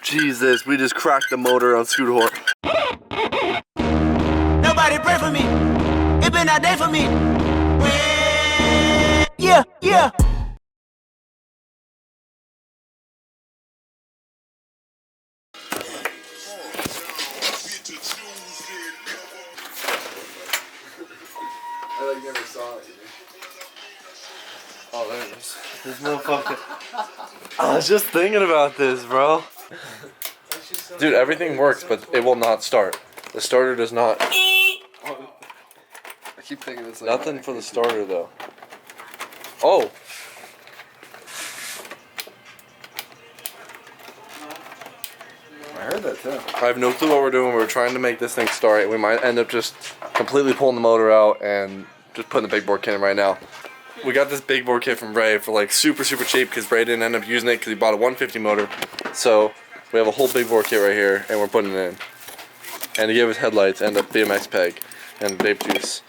Jesus, we just cracked the motor on SCOOTWHORE. Nobody pray for me. It been a day for me. Yeah, yeah. I like never saw it. Oh, there it is. This motherfucker. I was just thinking about this, bro. Dude, everything works, but it will not start. The starter does not. I keep thinking it's like Nothing for the starter, though. Oh. I heard that too. I have no clue what we're doing. We're trying to make this thing start. We might end up just completely pulling the motor out and just putting the big bore kit in right now. We got this big bore kit from Ray for like super cheap because Ray didn't end up using it because he bought a 150 motor. So we have a whole big bore kit right here and we're putting it in. And he gave us headlights and a BMX peg and vape juice.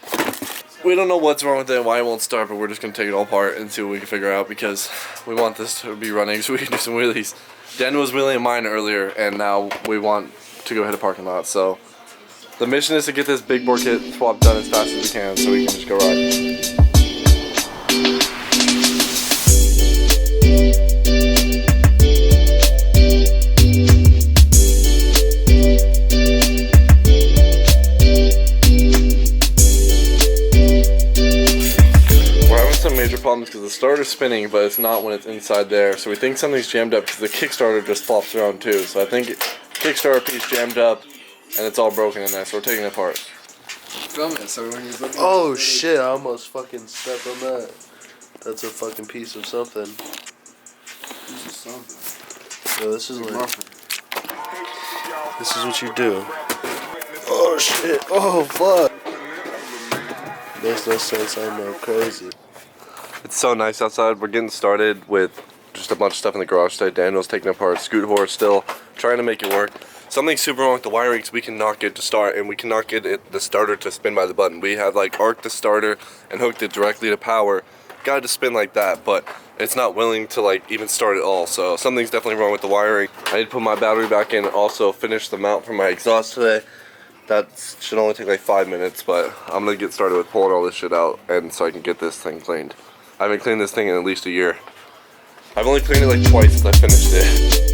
We don't know what's wrong with it, why it won't start, but we're just going to take it all apart and see what we can figure out because we want this to be running so we can do some wheelies. Den was wheeling mine earlier and now we want to go hit a parking lot. So the mission is to get this big bore kit swap done as fast as we can so we can just go ride. Major problems because the starter's spinning, but it's not when it's inside there. So we think something's jammed up because the Kickstarter just flops around too. So I think Kickstarter piece jammed up and it's all broken in there. So we're taking it apart. Film it so when he's looking. Oh shit! I almost fucking stepped on that. That's a fucking piece of something. This is something. Yeah, this is like. This is what you do. Oh shit! Oh fuck! Makes no sense. I know, crazy. It's so nice outside. We're getting started with just a bunch of stuff in the garage today. Daniel's taking apart SCOOTWHORE still, trying to make it work. Something's super wrong with the wiring because we cannot get it to start and we cannot get the starter to spin by the button. We have like arced the starter and hooked it directly to power. Got it to spin like that, but it's not willing to like even start at all. So something's definitely wrong with the wiring. I need to put my battery back in and also finish the mount for my exhaust today. That should only take like 5 minutes, but I'm gonna get started with pulling all this shit out and so I can get this thing cleaned. I haven't cleaned this thing in at least a year. I've only cleaned it like twice since I finished it.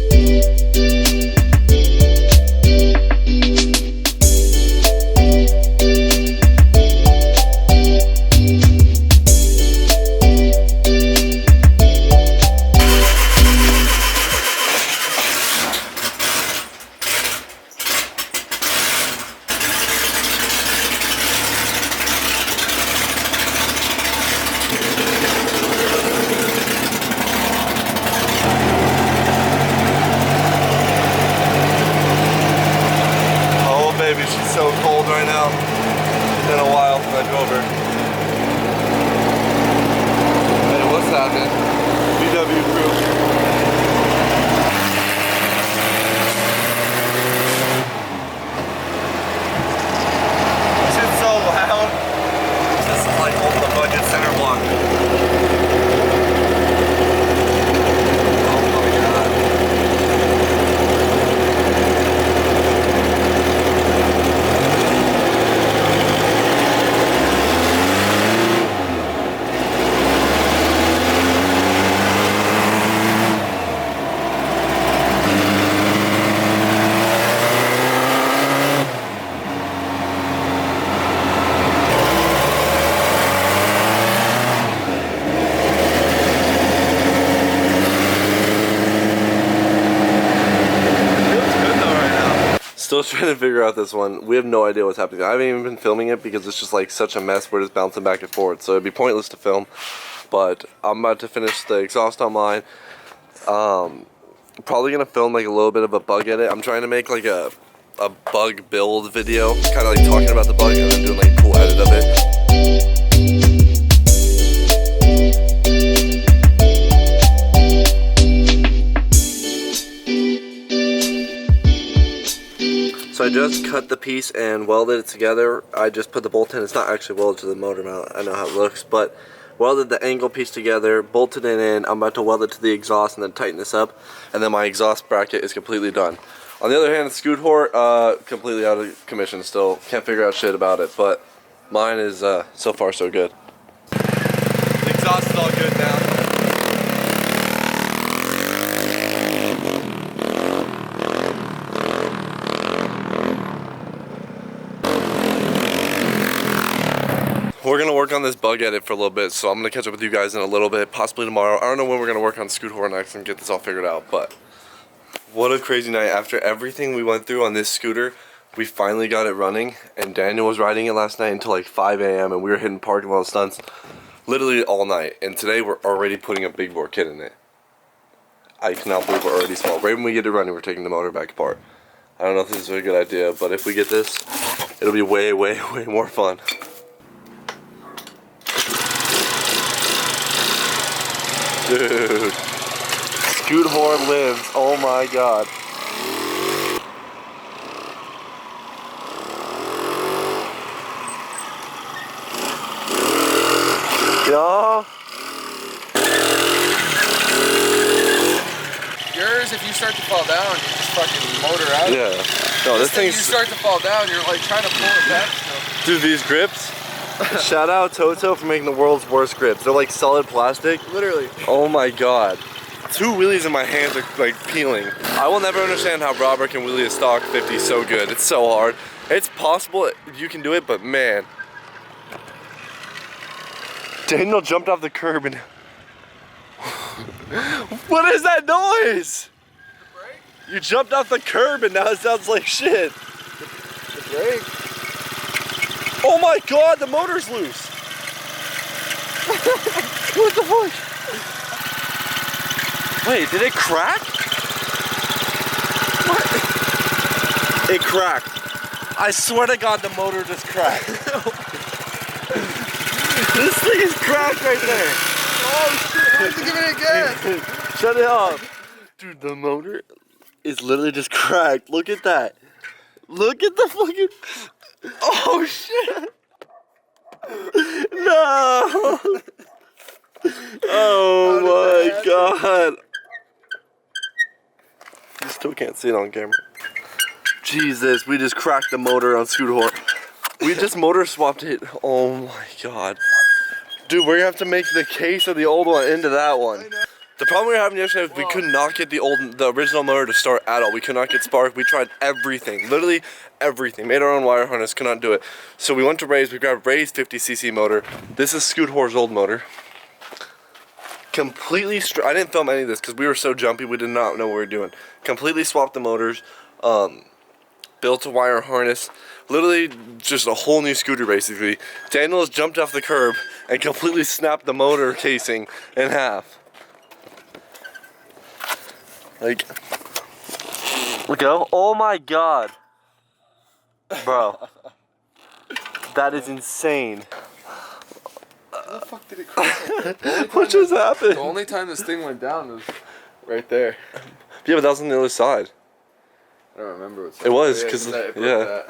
She's so cold right now. It's been a while since I drove her. Hey, what's happening? VW crew. This is so loud. This is like over the budget center block. Still trying to figure out this one. We have no idea what's happening. I haven't even been filming it because it's just like such a mess. We're just bouncing back and forth. So it'd be pointless to film. But I'm about to finish the exhaust on mine. Probably gonna film like a little bit of a bug edit. I'm trying to make like a bug build video. Kind of like talking about the bug and then doing like a cool edit of it. So I just cut the piece and welded it together. I just put the bolt in. It's not actually welded to the motor mount. I know how it looks, but welded the angle piece together, bolted it in. I'm about to weld it to the exhaust and then tighten this up, and then my exhaust bracket is completely done. On the other hand, the SCOOTWHORE, completely out of commission still. Can't figure out shit about it, but mine is so far so good. The exhaust is all good now. We're gonna work on this bug edit for a little bit, so I'm gonna catch up with you guys in a little bit, possibly tomorrow. I don't know when we're gonna work on SCOOTWHORE next and get this all figured out, but what a crazy night. After everything we went through on this scooter, we finally got it running, and Daniel was riding it last night until like 5 a.m. and we were hitting parking lot stunts literally all night, and today we're already putting a big bore kit in it. I cannot believe we're already small. Right when we get it running, we're taking the motor back apart. I don't know if this is a good idea, but if we get this, it'll be way, way, way more fun. Dude, SCOOTWHORE lives, oh my god. Yeah. Yours, if you start to fall down, you just fucking motor out. Yeah. No, this thing. You start to fall down, you're like trying to pull it back still. Dude, these grips. Shout out TAOTAO for making the world's worst grips. They're like solid plastic. Literally. Oh my god. 2 wheelies in my hands are like peeling. I will never understand how Robert can wheelie a stock 50 so good. It's so hard. It's possible you can do it, but man. Daniel jumped off the curb and... What is that noise? The brake? You jumped off the curb and now it sounds like shit. The brake? Oh my god, the motor's loose. What the fuck? Wait, did it crack? What? It cracked. I swear to god the motor just cracked. This thing is cracked right there. Oh shit, where's it giving it again? Shut it up. Dude, the motor is literally just cracked. Look at that. Look at the fucking... Oh shit! No! Oh my god! You still can't see it on camera. Jesus, we just cracked the motor on SCOOTWHORE. We just motor swapped it. Oh my god. Dude, we're gonna have to make the case of the old one into that one. The problem we were having yesterday was we could not get the original motor to start at all. We could not get spark. We tried everything, literally everything. Made our own wire harness, could not do it. So we went to Ray's. We grabbed Ray's 50cc motor. This is SCOOTWHORE's old motor. Completely I didn't film any of this because we were so jumpy. We did not know what we were doing. Completely swapped the motors. Built a wire harness. Literally just a whole new scooter basically. Daniel has jumped off the curb and completely snapped the motor casing in half. Like, go. Oh my god. Bro. That is insane. How the fuck did it crack? What just happened? The only time this thing went down was right there. Yeah, but that was on the other side. I don't remember what it was, because, yeah.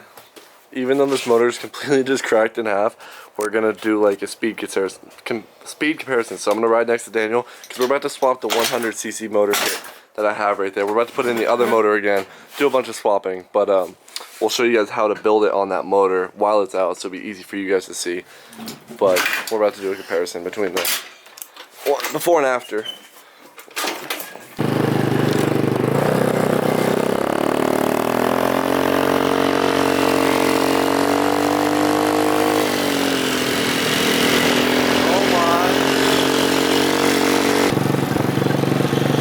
Even though this motor is completely just cracked in half, we're going to do like a speed comparison. So I'm going to ride next to Daniel, because we're about to swap the 100cc motor kit that I have right there. We're about to put in the other motor again, do a bunch of swapping, but we'll show you guys how to build it on that motor while it's out, so it'll be easy for you guys to see. But we're about to do a comparison between the before and after.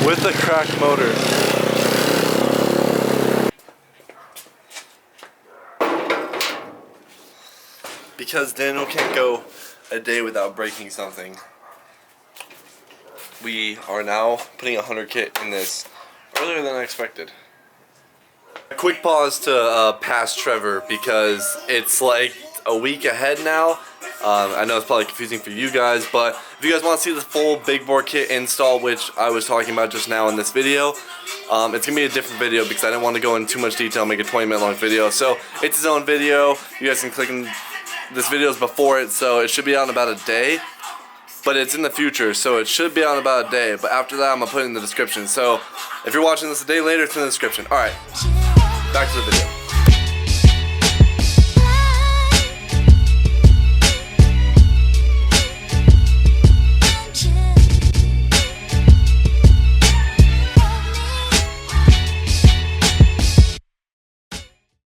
With the cracked motor. Because Daniel can't go a day without breaking something, we are now putting a 100 kit in this earlier than I expected. A quick pause to pass Trevor because it's like a week ahead now. I know it's probably confusing for you guys, but if you guys want to see the full big bore kit install, which I was talking about just now in this video, it's going to be a different video because I didn't want to go into too much detail and make a 20-minute long video. So it's its own video. You guys can click on this video is before it, so it should be out in about a day. but it's in the future, so it should be on about a day. But after that, I'm gonna put it in the description. So if you're watching this a day later, it's in the description. All right, back to the video.